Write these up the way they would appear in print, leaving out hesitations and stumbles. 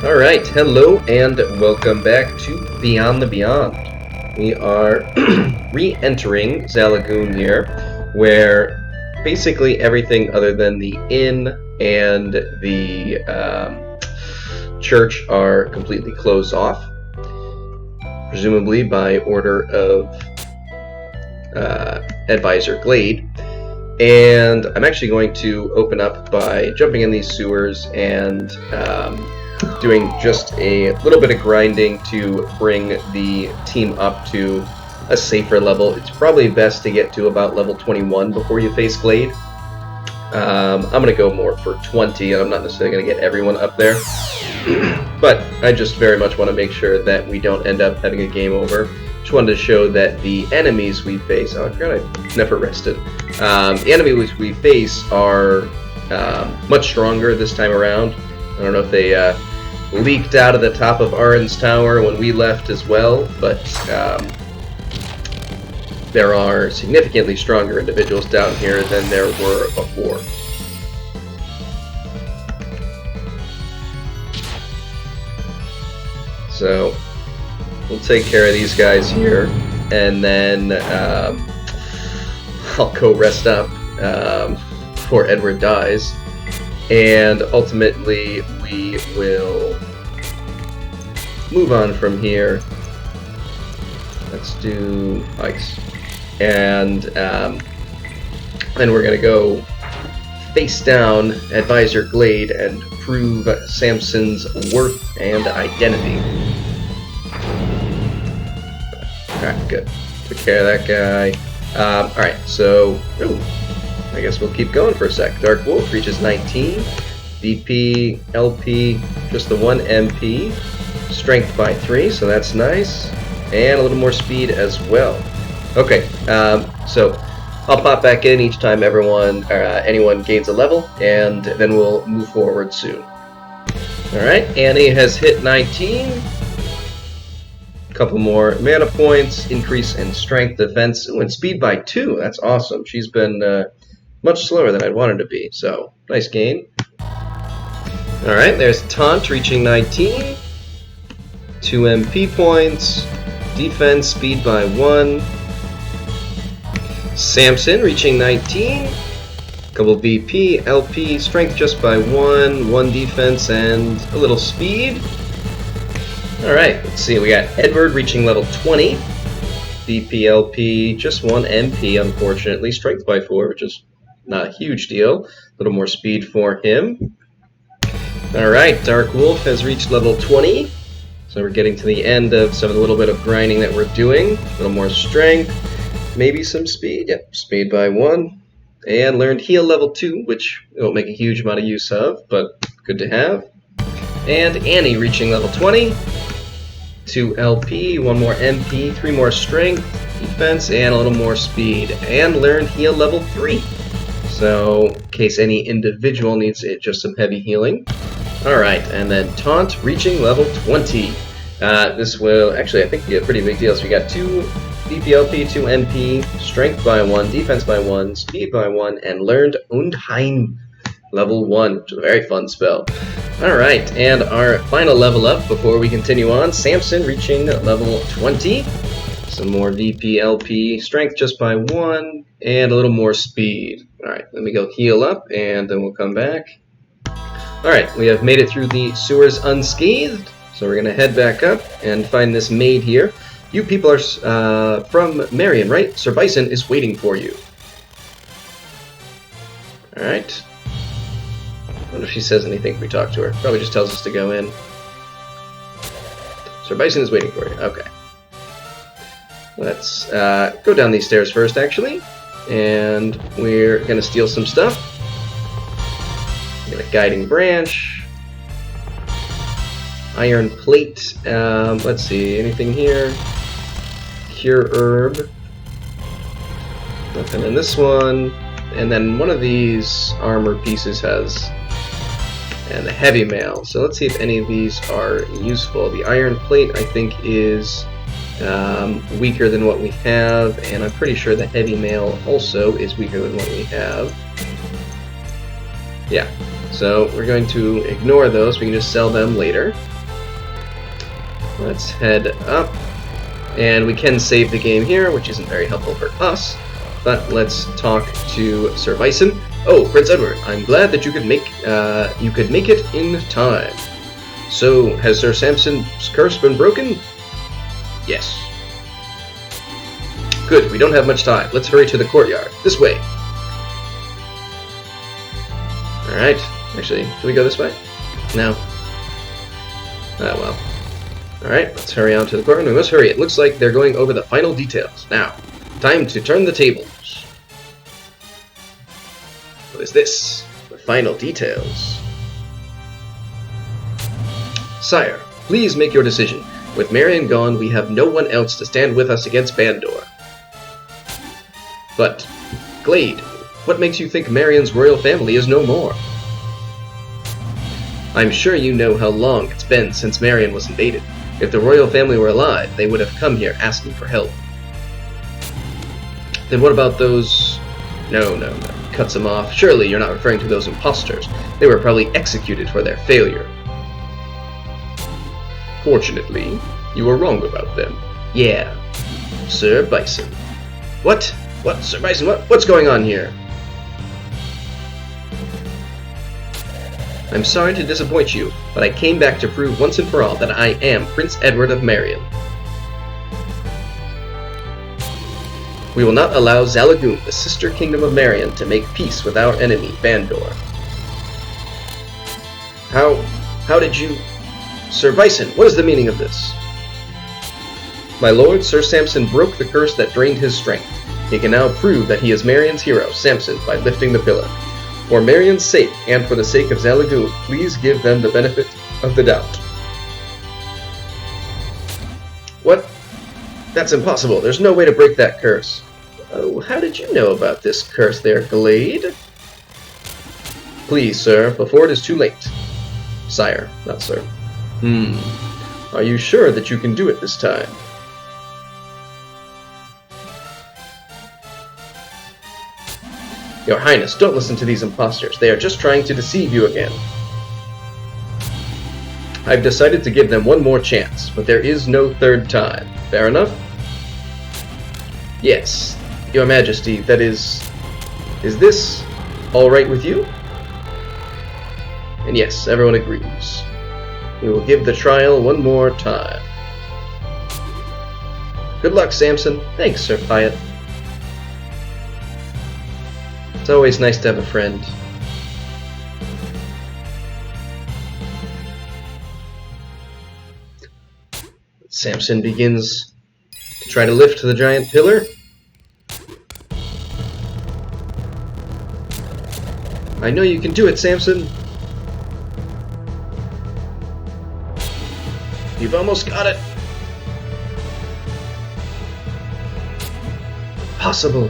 Alright, hello and welcome back to Beyond the Beyond. We are re-entering Zalagoon here, where basically everything other than the inn and the church are completely closed off, presumably by order of Advisor Glade. And I'm actually going to open up by jumping in these sewers and doing just a little bit of grinding to bring the team up to a safer level. It's probably best to get to about level 21 before you face Glade. I'm going to go more for 20, and I'm not necessarily going to get everyone up there. But I just very much want to make sure that we don't end up having a game over. Just wanted to show that the enemies we face... Oh, I forgot I never rested. The enemies we face are much stronger this time around. I don't know if they leaked out of the top of Arin's tower when we left as well, but there are significantly stronger individuals down here than there were before. So we'll take care of these guys here, and then I'll go rest up before Edward dies, and ultimately we will move on from here. Let's do ice, and then we're gonna go face down Advisor Glade and prove Samson's worth and identity. Alright, good. Took care of that guy. Alright, so I guess we'll keep going for a sec. Dark Wolf reaches 19. BP, LP, just the 1 MP. Strength by 3, so that's nice. And a little more speed as well. Okay, so I'll pop back in each time anyone gains a level, and then we'll move forward soon. Alright, Annie has hit 19. Couple more mana points, increase in strength, defense, and speed by 2. That's awesome. She's been much slower than I'd wanted to be, so nice gain. Alright, there's Taunt reaching 19. 2 MP points, defense, speed by 1. Samson reaching 19. Couple BP, LP, strength just by 1, 1 defense, and a little speed. Alright, let's see, we got Edward reaching level 20. BP, LP, just 1 MP, unfortunately. Strength by 4, which is not a huge deal. A little more speed for him. Alright, Dark Wolf has reached level 20. So we're getting to the end of some of the little bit of grinding that we're doing. A little more strength, maybe some speed. Yep, speed by 1. And learned heal level 2, which we won't make a huge amount of use of, but good to have. And Annie reaching level 20. 2 LP, 1 more MP, 3 more strength, defense, and a little more speed. And learned heal level 3. So, in case any individual needs just some heavy healing. Alright, and then Taunt reaching level 20. This will actually, I think, be a pretty big deal. So we got 2 DPLP, 2 MP, strength by 1, defense by 1, speed by 1, and learned Undheim level 1, which is a very fun spell. Alright, and our final level up before we continue on, Samson reaching level 20. Some more VPLP, strength just by 1, and a little more speed. Alright, let me go heal up, and then we'll come back. Alright, we have made it through the sewers unscathed, so we're going to head back up and find this maid here. You people are from Marion, right? Sir Bison is waiting for you. Alright. I wonder if she says anything if we talk to her. Probably just tells us to go in. Sir Bison is waiting for you. Okay. Let's go down these stairs first, actually. And we're going to steal some stuff. Get a guiding branch. Iron plate. Let's see. Anything here? Cure herb. Nothing in this one. And then one of these armor pieces has... and the heavy mail. So let's see if any of these are useful. The iron plate, I think, is weaker than what we have, and I'm pretty sure the heavy mail also is weaker than what we have. Yeah, so we're going to ignore those. We can just sell them later. Let's head up. And we can save the game here, which isn't very helpful for us. But let's talk to Sir Bison. Oh, Prince Edward, I'm glad that you could make it in time. So, has Sir Samson's curse been broken? Yes. Good, we don't have much time. Let's hurry to the courtyard. This way. Alright. Actually, should we go this way? No. Ah, well. Alright, let's hurry on to the courtyard. We must hurry. It looks like they're going over the final details. Now, time to turn the tables. What is this? The final details. Sire, please make your decision. With Marion gone, we have no one else to stand with us against Bandor. But, Glade, what makes you think Marion's royal family is no more? I'm sure you know how long it's been since Marion was invaded. If the royal family were alive, they would have come here asking for help. Then what about those... No. Cuts him off. Surely you're not referring to those imposters. They were probably executed for their failure. Fortunately, you were wrong about them. Yeah. Sir Bison. What? What? Sir Bison, what's going on here? I'm sorry to disappoint you, but I came back to prove once and for all that I am Prince Edward of Marion. We will not allow Zalagoon, the sister kingdom of Marion, to make peace with our enemy, Bandor. How did you... Sir Bison, what is the meaning of this? My lord, Sir Samson broke the curse that drained his strength. He can now prove that he is Marion's hero, Samson, by lifting the pillar. For Marion's sake, and for the sake of Zalagoon, please give them the benefit of the doubt. What? That's impossible. There's no way to break that curse. Oh, how did you know about this curse there, Glade? Please, sir, before it is too late. Sire, not sir. Are you sure that you can do it this time? Your Highness, don't listen to these imposters. They are just trying to deceive you again. I've decided to give them one more chance, but there is no third time. Fair enough? Yes, Your Majesty, that is this all right with you? And yes, everyone agrees. We will give the trial one more time. Good luck, Samson. Thanks, Sir Pyatt. It's always nice to have a friend. Samson begins to try to lift the giant pillar. I know you can do it, Samson. You've almost got it. Possible.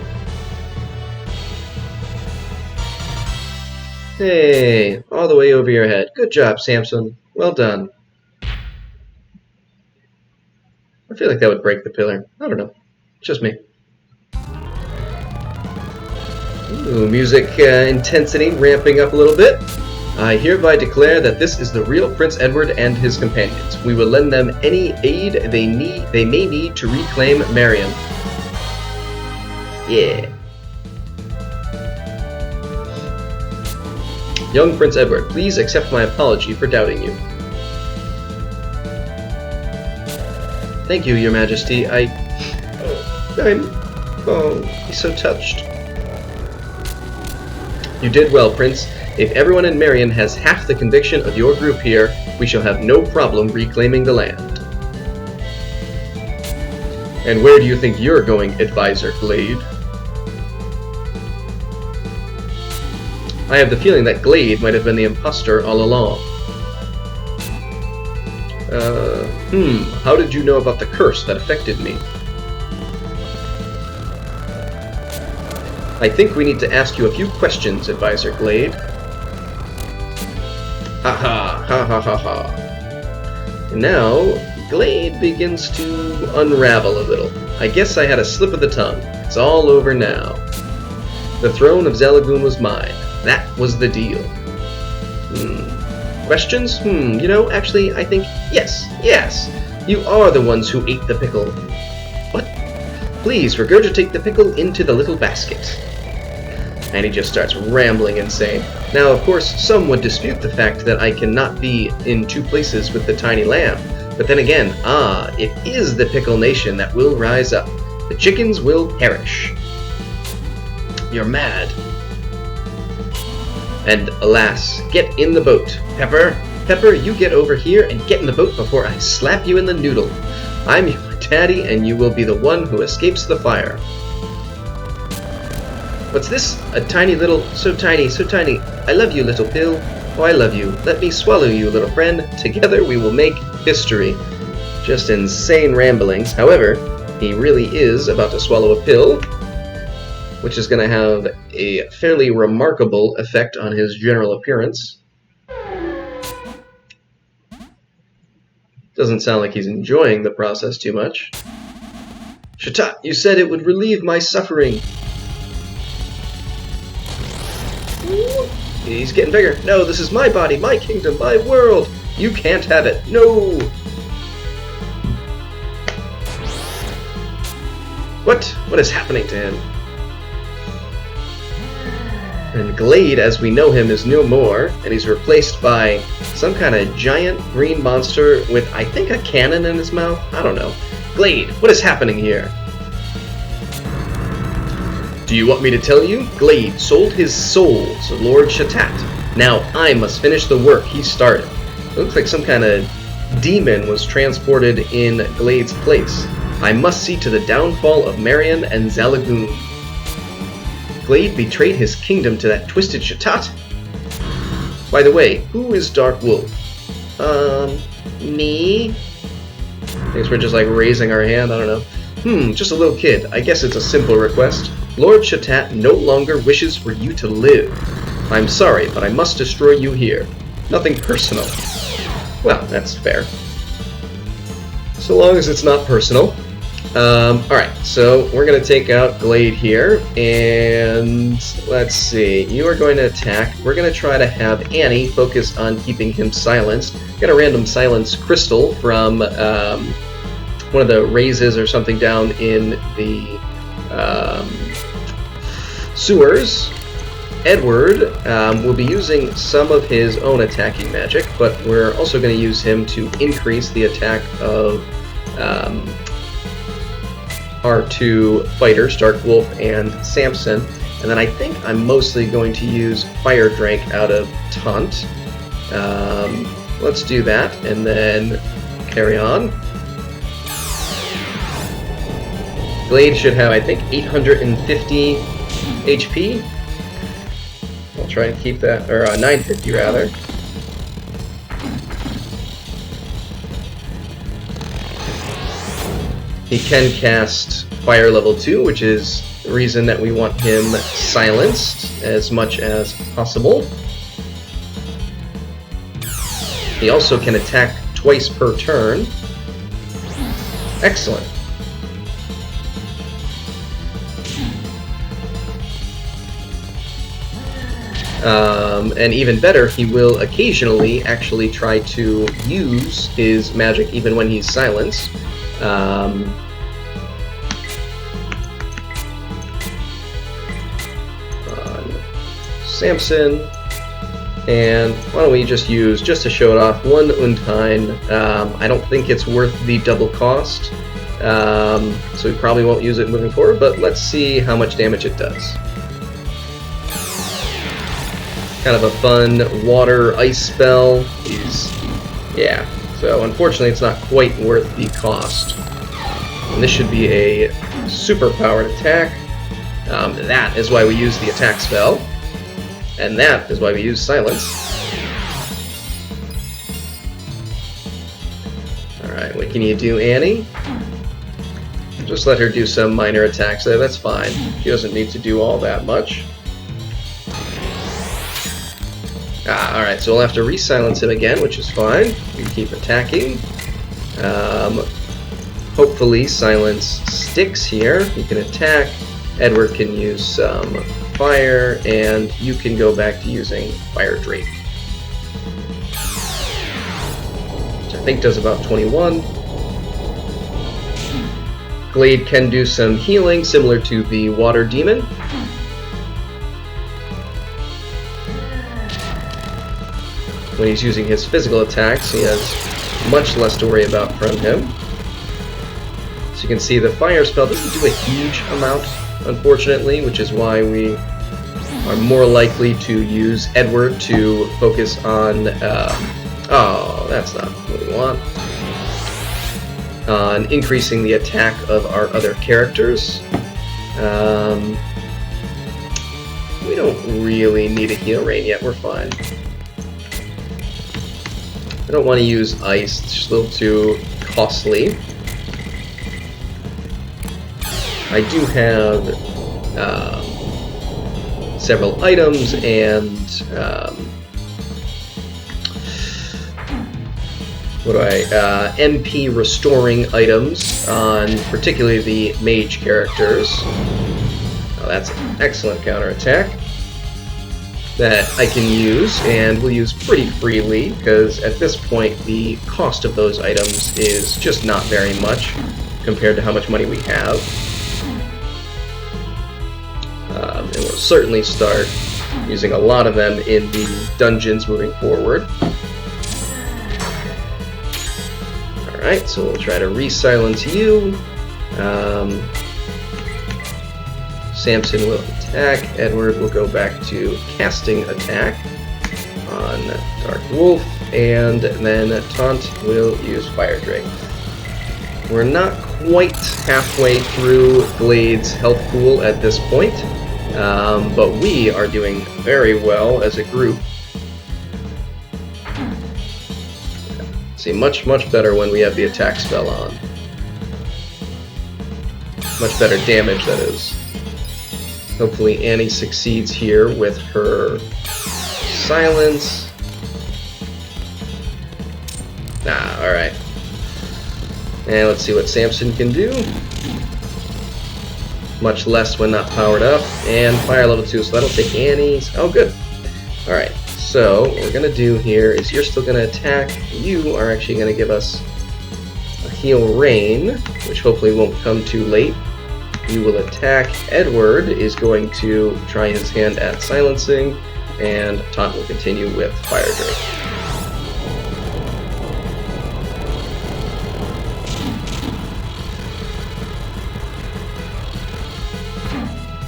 Hey, all the way over your head. Good job, Samson. Well done. I feel like that would break the pillar. I don't know. It's just me. Ooh, music intensity ramping up a little bit. I hereby declare that this is the real Prince Edward and his companions. We will lend them any aid they may need to reclaim Marion. Yeah. Young Prince Edward, please accept my apology for doubting you. Thank you, Your Majesty. I'm so touched. You did well, Prince. If everyone in Marion has half the conviction of your group here, we shall have no problem reclaiming the land. And where do you think you're going, Advisor Glade? I have the feeling that Glade might have been the imposter all along. How did you know about the curse that affected me? I think we need to ask you a few questions, Advisor Glade. Ha. And now, Glade begins to unravel a little. I guess I had a slip of the tongue. It's all over now. The throne of Zalagoon was mine. That was the deal. Questions? You know, actually, I think, yes. You are the ones who ate the pickle. What? Please regurgitate the pickle into the little basket. And he just starts rambling insane. Now, of course, some would dispute the fact that I cannot be in two places with the tiny lamb. But then again, it is the Pickle Nation that will rise up. The chickens will perish. You're mad. And alas, get in the boat. Pepper, you get over here and get in the boat before I slap you in the noodle. I'm your daddy, and you will be the one who escapes the fire. What's this? A tiny little... So tiny, so tiny. I love you, little pill. Oh, I love you. Let me swallow you, little friend. Together we will make history. Just insane ramblings. However, he really is about to swallow a pill, which is going to have a fairly remarkable effect on his general appearance. Doesn't sound like he's enjoying the process too much. Shatat, you said it would relieve my suffering. He's getting bigger. No, this is my body, my kingdom, my world. You can't have it. No. What is happening to him? And Glade, as we know him, is no more, and he's replaced by some kind of giant green monster with, I think, a cannon in his mouth? I don't know. Glade, what is happening here? Do you want me to tell you? Glade sold his soul to Lord Shatat. Now I must finish the work he started. It looks like some kind of demon was transported in Glade's place. I must see to the downfall of Marion and Zalagoon. Glade betrayed his kingdom to that twisted Shatat? By the way, who is Dark Wolf? Me? I guess we're just like raising our hand, I don't know. Just a little kid. I guess it's a simple request. Lord Shatat no longer wishes for you to live. I'm sorry, but I must destroy you here. Nothing personal. Well, that's fair. So long as it's not personal. Alright, so we're going to take out Glade here, and let's see, you are going to attack. We're going to try to have Annie focus on keeping him silenced. Get a random silence crystal from one of the raises or something down in the sewers. Edward will be using some of his own attacking magic, but we're also going to use him to increase the attack of our two fighters, Dark Wolf and Samson. And then I think I'm mostly going to use Fire Drink out of Taunt. Let's do that, and then carry on. Glade should have, I think, 850 HP. I'll try and keep that, or 950 rather. He can cast Fire Level 2, which is the reason that we want him silenced as much as possible. He also can attack twice per turn. Excellent. And even better, he will occasionally actually try to use his magic even when he's silenced. Samson, and why don't we just use, just to show it off, one Undine. I don't think it's worth the double cost, so we probably won't use it moving forward, but let's see how much damage it does. Kind of a fun water ice spell. Yeah, so unfortunately it's not quite worth the cost. And this should be a super powered attack. That is why we use the attack spell. And that is why we use silence. Alright, what can you do, Annie? Just let her do some minor attacks there, that's fine. She doesn't need to do all that much. Alright, so we'll have to re-silence him again, which is fine. We can keep attacking. Hopefully silence sticks here. You can attack. Edward can use some fire, and you can go back to using Fire Drake, which I think does about 21. Glade can do some healing, similar to the water demon. When he's using his physical attacks, he has much less to worry about from him. So you can see the fire spell doesn't do a huge amount, unfortunately, which is why we are more likely to use Edward to focus on... oh, that's not what we want. On increasing the attack of our other characters. We don't really need a heal rain yet, we're fine. I don't want to use ice, it's just a little too costly. I do have several items and MP restoring items on particularly the mage characters. Oh, that's an excellent counterattack that I can use and will use pretty freely, because at this point the cost of those items is just not very much compared to how much money we have. And we'll certainly start using a lot of them in the dungeons moving forward. Alright, so we'll try to re-silence you. Samson will attack. Edward will go back to casting attack on Dark Wolf, and then Taunt will use Fire Drake. We're not quite halfway through Glade's health pool at this point, but we are doing very well as a group. See, much better when we have the attack spell on. Much better damage, that is. Hopefully Annie succeeds here with her silence. Nah, alright. And let's see what Samson can do. Much less when not powered up. And fire level 2, so that'll take Annie's. Oh, good. Alright, so what we're going to do here is you're still going to attack. You are actually going to give us a heal rain, which hopefully won't come too late. You will attack. Edward is going to try his hand at silencing, and Taunt will continue with Fire Drake.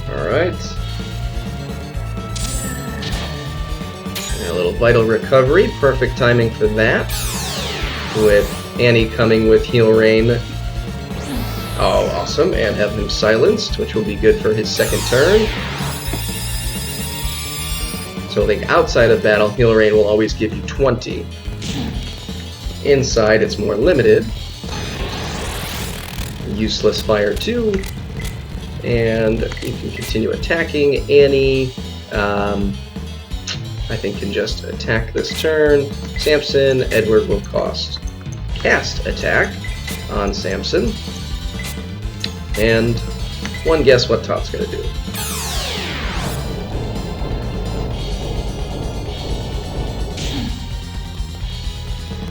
Alright. A little vital recovery. Perfect timing for that. With Annie coming with heal rain. Oh, awesome, and have him silenced, which will be good for his second turn. So I think outside of battle, heal rain will always give you 20. Inside, it's more limited. Useless fire 2. And you can continue attacking. Annie, I think, can just attack this turn. Samson, Edward will cast attack on Samson. And one guess what Taunt's going to do.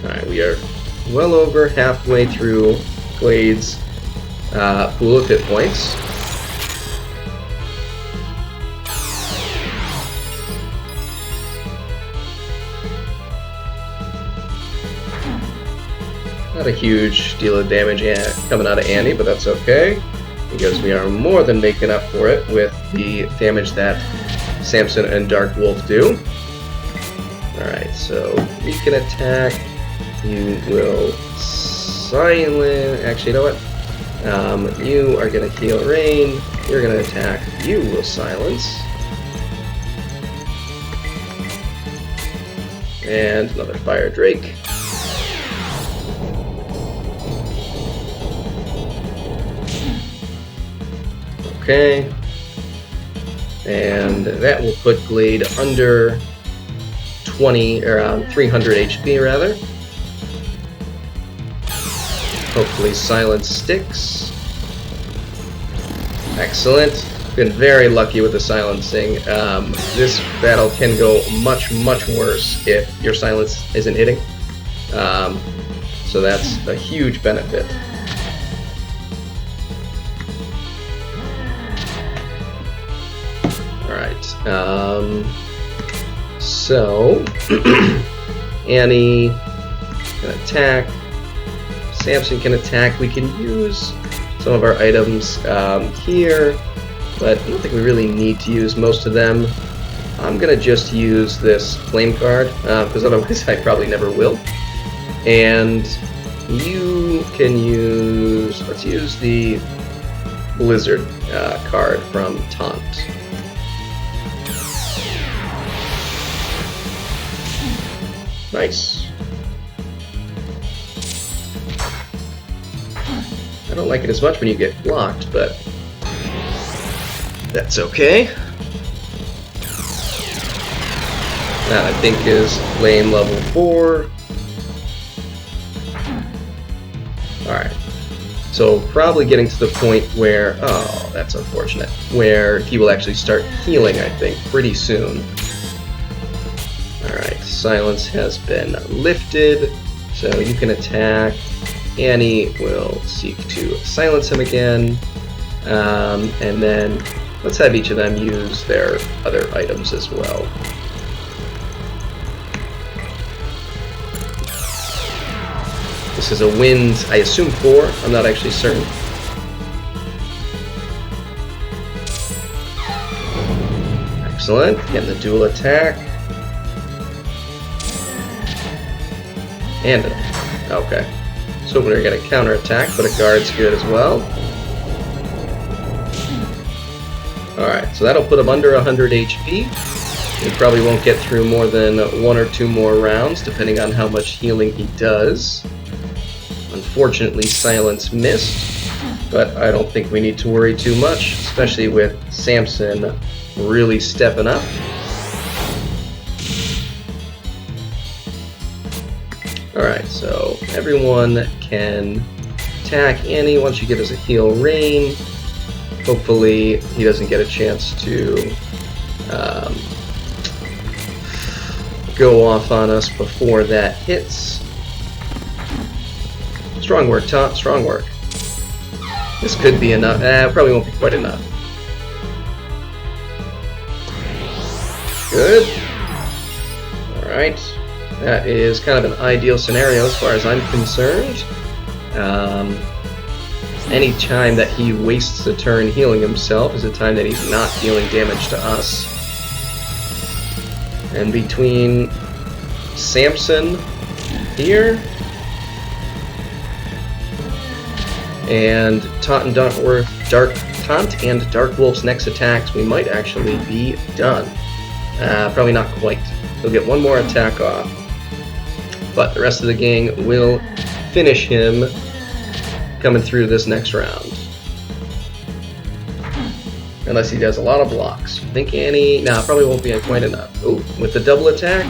Alright, we are well over halfway through Glade's pool of hit points. Not a huge deal of damage coming out of Annie, but that's okay, because we are more than making up for it with the damage that Samson and Dark Wolf do. Alright, so we can attack. You will silence. Actually, you know what? You are going to heal rain. You're going to attack. You will silence. And another Fire Drake. Okay, and that will put Glade under 20, or 300 HP rather. Hopefully silence sticks. Excellent. Been very lucky with the silencing. This battle can go much worse if your silence isn't hitting. So that's a huge benefit. So Annie can attack. Samson can attack. We can use some of our items here, but I don't think we really need to use most of them. I'm gonna just use this flame card because otherwise I probably never will. And you can use, let's use the Blizzard card from Taunt. Nice. I don't like it as much when you get blocked, but that's okay. That I think is flame level 4. Alright. So probably getting to the point where, oh, that's unfortunate, where he will actually start healing, I think, pretty soon. Alright, silence has been lifted, so you can attack. Annie will seek to silence him again, and then let's have each of them use their other items as well. This is a wind, I assume 4, I'm not actually certain. Excellent, getting the dual attack. And okay. So we're going to get a counter attack, but a guard's good as well. Alright, so that'll put him under 100 HP. He probably won't get through more than 1 or 2 more rounds, depending on how much healing he does. Unfortunately, silence missed, but I don't think we need to worry too much, especially with Samson really stepping up. Alright, so everyone can attack Annie once you give us a heal rain. Hopefully he doesn't get a chance to go off on us before that hits. Strong work, Taunt, strong work. This could be enough. Probably won't be quite enough. Good. Alright. That is kind of an ideal scenario as far as I'm concerned. Any time that he wastes a turn healing himself is a time that he's not dealing damage to us. And between Samson here and Taunt and Dark Wolf's next attacks, we might actually be done. Probably not quite. He'll get one more attack off, but the rest of the gang will finish him coming through this next round. Unless he does a lot of blocks. I think Annie, probably won't be quite enough. Ooh, with the double attack,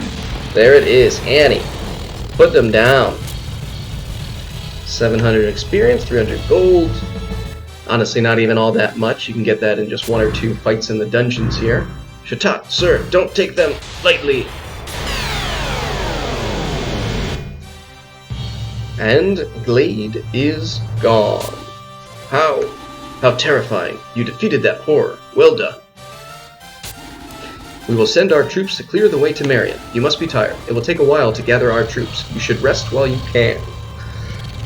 there it is, Annie. Put them down. 700 experience, 300 gold. Honestly, not even all that much. You can get that in just 1 or 2 fights in the dungeons here. Shatat, sir, don't take them lightly. And Glade is gone. How? How terrifying. You defeated that horror. Well done. We will send our troops to clear the way to Marion. You must be tired. It will take a while to gather our troops. You should rest while you can.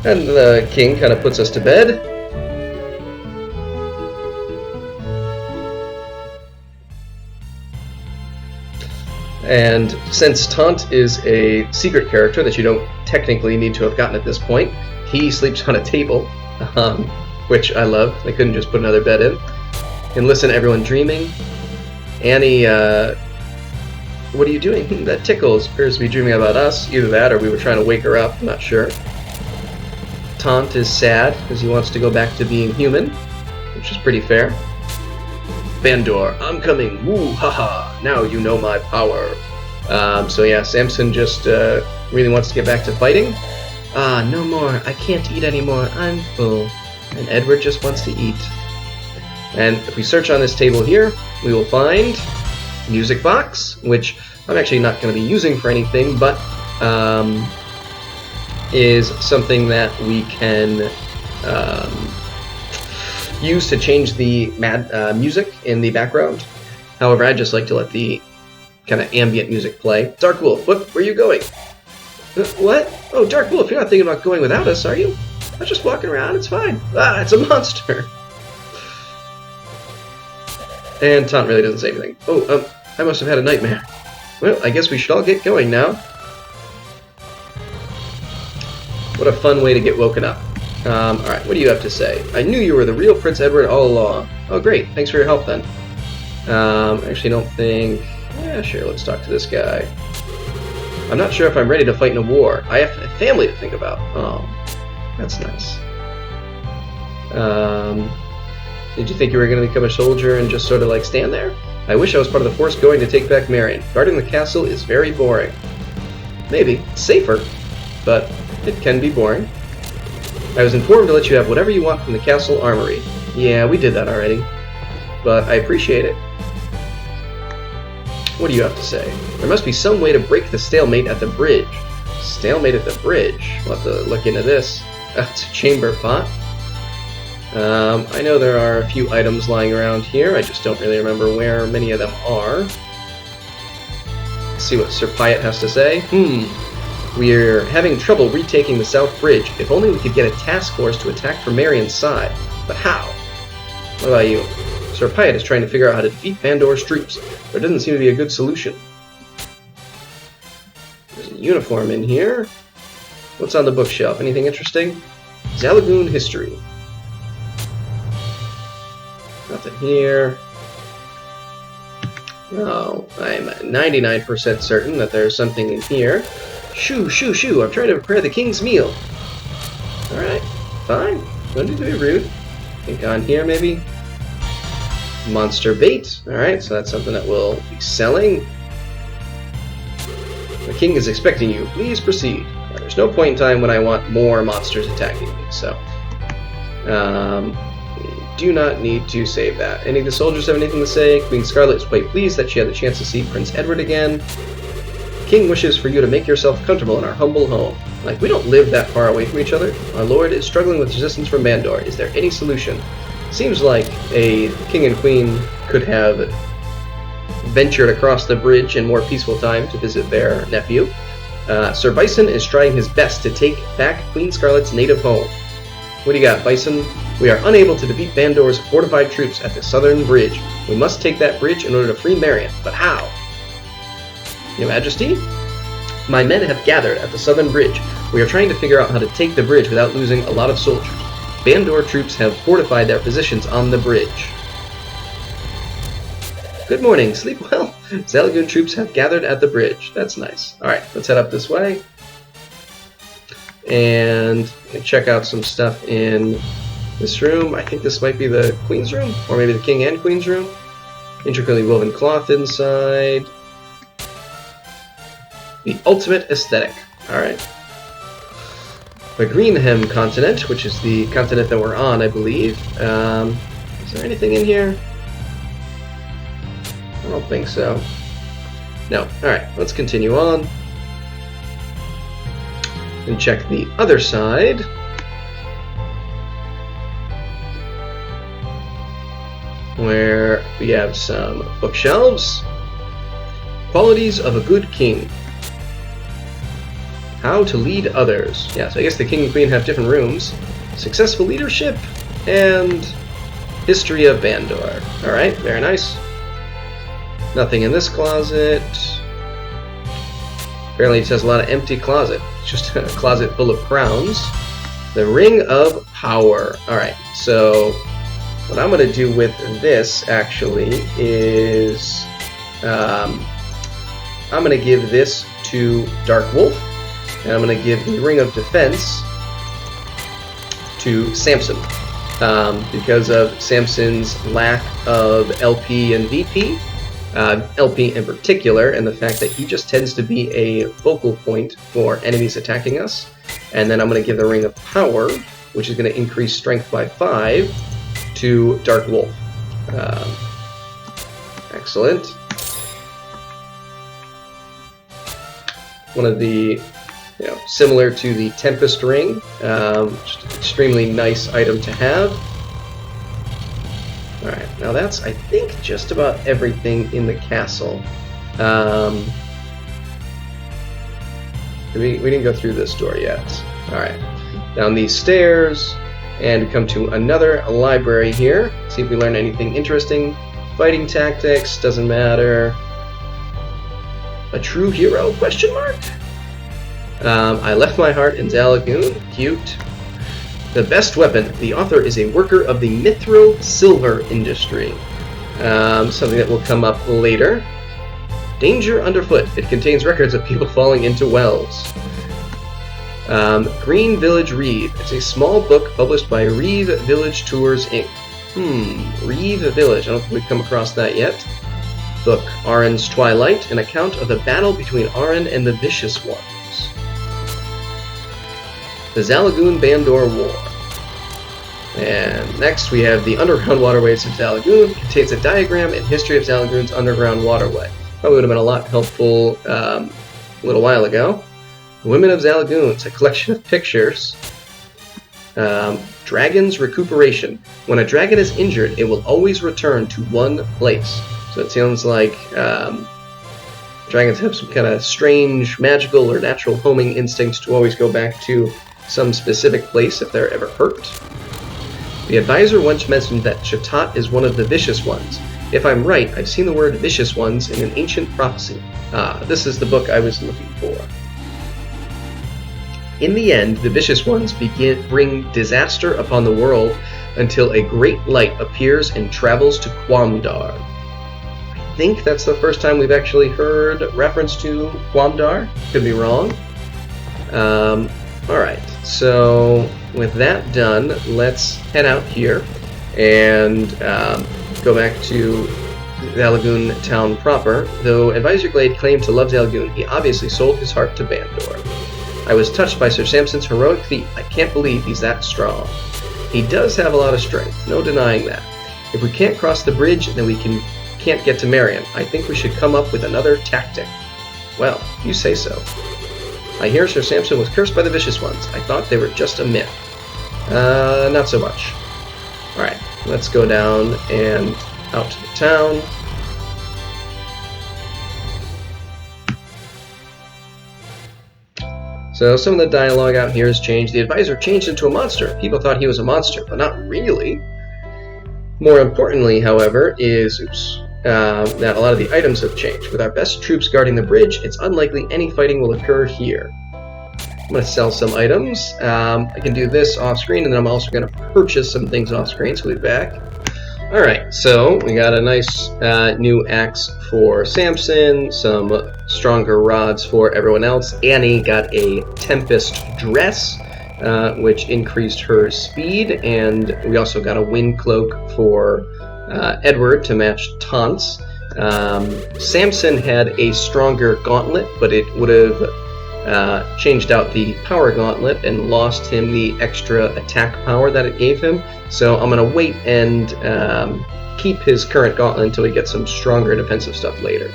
And the king kind of puts us to bed. And since Taunt is a secret character that you don't technically need to have gotten at this point, he sleeps on a table, which I love. They couldn't just put another bed in. You can listen to everyone dreaming. Annie, what are you doing? That tickles appears to be dreaming about us. Either that or we were trying to wake her up, I'm not sure. Taunt is sad because he wants to go back to being human, which is pretty fair. Bandor, I'm coming, woo, haha, now you know my power. So yeah, Samson just really wants to get back to fighting. No more, I can't eat anymore, I'm full. And Edward just wants to eat. And if we search on this table here, we will find music box, which I'm actually not going to be using for anything, but is something that we can use to change the music in the background. However, I just like to let the kind of ambient music play. Dark Wolf, where are you going? What? Oh, Dark Wolf, you're not thinking about going without us, are you? I'm just walking around, it's fine. Ah, it's a monster. And Taunt really doesn't say anything. Oh, I must have had a nightmare. Well, I guess we should all get going now. What a fun way to get woken up. Alright, what do you have to say? I knew you were the real Prince Edward all along. Oh, great. Thanks for your help, then. Actually, don't think... Yeah, sure, let's talk to this guy. I'm not sure if I'm ready to fight in a war. I have a family to think about. Oh, that's nice. Did you think you were going to become a soldier and just sort of, like, stand there? I wish I was part of the force going to take back Marion. Guarding the castle is very boring. Maybe. It's safer. But it can be boring. I was informed to let you have whatever you want from the castle armory. Yeah, we did that already. But I appreciate it. What do you have to say? There must be some way to break the stalemate at the bridge. Stalemate at the bridge? We'll have to look into this. It's a chamber pot. I know there are a few items lying around here. I just don't really remember where many of them are. Let's see what Sir Pyatt has to say. We're having trouble retaking the South Bridge. If only we could get a task force to attack from Marion's side. But how? What about you? Sir Pyatt is trying to figure out how to defeat Bandor's troops. There doesn't seem to be a good solution. There's a uniform in here. What's on the bookshelf? Anything interesting? Zalagoon history. Nothing here. Oh, I'm 99% certain that there's something in here. Shoo, shoo, shoo, I'm trying to prepare the king's meal. Alright, fine. Don't need to be rude. Think on here, maybe? Monster bait. Alright, so that's something that we'll be selling. The king is expecting you. Please proceed. There's no point in time when I want more monsters attacking me, so... do not need to save that. Any of the soldiers have anything to say? Queen Scarlet is quite pleased that she had the chance to see Prince Edward again. The king wishes for you to make yourself comfortable in our humble home. Like, we don't live that far away from each other. Our lord is struggling with resistance from Bandor. Is there any solution? Seems like a king and queen could have ventured across the bridge in more peaceful time to visit their nephew. Sir Bison is trying his best to take back Queen Scarlet's native home. What do you got, Bison? We are unable to defeat Bandor's fortified troops at the southern bridge. We must take that bridge in order to free Marion. But how? Your Majesty? My men have gathered at the southern bridge. We are trying to figure out how to take the bridge without losing a lot of soldiers. Bandor troops have fortified their positions on the bridge. Good morning. Sleep well. Zalagoon troops have gathered at the bridge. That's nice. Alright, let's head up this way. And check out some stuff in this room. I think this might be the Queen's room, or maybe the King and Queen's room. Intricately woven cloth inside. The ultimate aesthetic. Alright. The Greenhem continent, which is the continent that we're on, I believe. Is there anything in here? I don't think so. No. Alright, let's continue on. And check the other side. Where we have some bookshelves. Qualities of a good king. How to lead others. Yeah, so I guess the king and queen have different rooms. Successful leadership and history of Bandor. Alright, very nice. Nothing in this closet. Apparently it has a lot of empty closet. It's just a closet full of crowns. The Ring of Power. Alright, so what I'm going to do with this, actually, is I'm going to give this to Dark Wolf, and I'm going to give the Ring of Defense to Samson, because of Samson's lack of LP and VP, LP in particular, and the fact that he just tends to be a focal point for enemies attacking us. And then I'm going to give the Ring of Power, which is going to increase strength by 5, to Dark Wolf. Excellent. One of the, similar to the Tempest Ring, just an extremely nice item to have. Alright, now that's, I think, just about everything in the castle. We didn't go through this door yet. Alright, down these stairs, and we come to another library here. See if we learn anything interesting. Fighting tactics, doesn't matter. A true hero, question mark? I left my heart in Zalagoon. Cute. The best weapon. The author is a worker of the Mithro silver industry. Something that will come up later. Danger underfoot. It contains records of people falling into wells. Green Village Reeve. It's a small book published by Reeve Village Tours, Inc. Reeve Village. I don't think we've come across that yet. Book. Arin's Twilight. An account of the battle between Arin and the Vicious Ones. The Zalagoon Bandor War. And next we have the Underground Waterways of Zalagoon. Contains a diagram and history of Zalagoon's underground waterway. Probably would have been a lot helpful a little while ago. Women of Zalagoon. It's a collection of pictures. Dragon's Recuperation. When a dragon is injured, it will always return to one place. So it sounds like dragons have some kind of strange, magical, or natural homing instincts to always go back to some specific place if they're ever hurt. The advisor once mentioned that Chatat is one of the vicious ones. If I'm right, I've seen the word vicious ones in an ancient prophecy. This is the book I was looking for. In the end, the vicious ones bring disaster upon the world until a great light appears and travels to Quamdar. I think that's the first time we've actually heard reference to Quamdar. Could be wrong. Alright, so with that done, let's head out here and go back to Zalagoon town proper. Though Advisor Glade claimed to love Zalagoon, he obviously sold his heart to Bandor. I was touched by Sir Samson's heroic feat. I can't believe he's that strong. He does have a lot of strength, no denying that. If we can't cross the bridge, then we can't get to Marion. I think we should come up with another tactic. Well, you say so. I hear Sir Samson was cursed by the vicious ones. I thought they were just a myth. Not so much. Alright, let's go down and out to the town. So some of the dialogue out here has changed. The advisor changed into a monster. People thought he was a monster, but not really. More importantly, however, is that a lot of the items have changed. With our best troops guarding the bridge, it's unlikely any fighting will occur here. I'm going to sell some items. I can do this off-screen, and then I'm also going to purchase some things off-screen, so we'll be back. Alright, so we got a nice new axe for Samson, some stronger rods for everyone else. Annie got a Tempest dress, which increased her speed, and we also got a wind cloak for Edward to match Taunts. Samson had a stronger gauntlet, but it would have changed out the power gauntlet and lost him the extra attack power that it gave him. So I'm going to wait and keep his current gauntlet until we get some stronger defensive stuff later.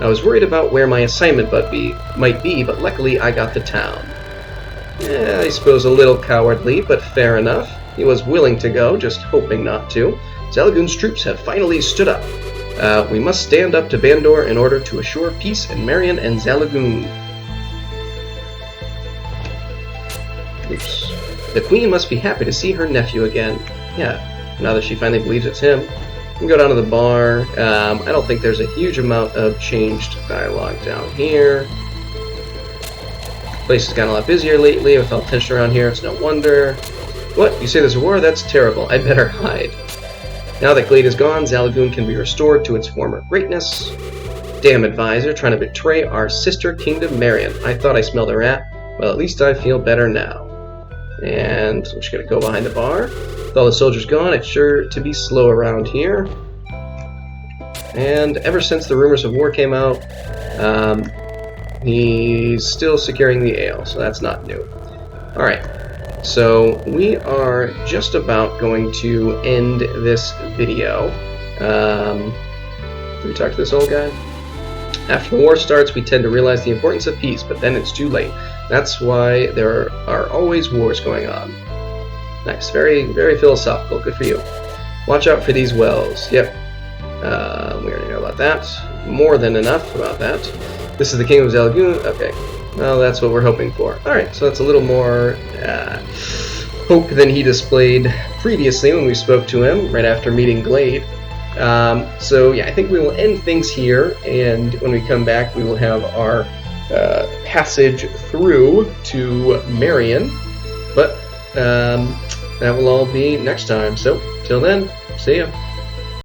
I was worried about where my assignment might be, but luckily I got the town. I suppose a little cowardly, but fair enough. He was willing to go, just hoping not to. Zalagoon's troops have finally stood up. We must stand up to Bandor in order to assure peace in Marion and Zalagoon. Oops. The Queen must be happy to see her nephew again. Yeah, now that she finally believes it's him. We can go down to the bar. I don't think there's a huge amount of changed dialogue down here. The place has gotten a lot busier lately with all the tension around here. It's no wonder. What? You say there's a war? That's terrible. I'd better hide. Now that Glade is gone, Zalagoon can be restored to its former greatness. Damn advisor, trying to betray our sister kingdom Marion. I thought I smelled a rat. Well, at least I feel better now. And I'm just going to go behind the bar. With all the soldiers gone, it's sure to be slow around here. And ever since the rumors of war came out, he's still securing the ale, so that's not new. Alright, so we are just about going to end this video. Did we talk to this old guy? After the war starts, we tend to realize the importance of peace, but then it's too late. That's why there are always wars going on. Nice, very, very philosophical. Good for you. Watch out for these wells. Yep. We already know about that. More than enough about that. This is the Kingdom of Zalagoon. Okay. Well, that's what we're hoping for. Alright, so that's a little more hope than he displayed previously when we spoke to him right after meeting Glade. So yeah, I think we will end things here, and when we come back we will have our passage through to Marion. But that will all be next time. So, till then, see ya.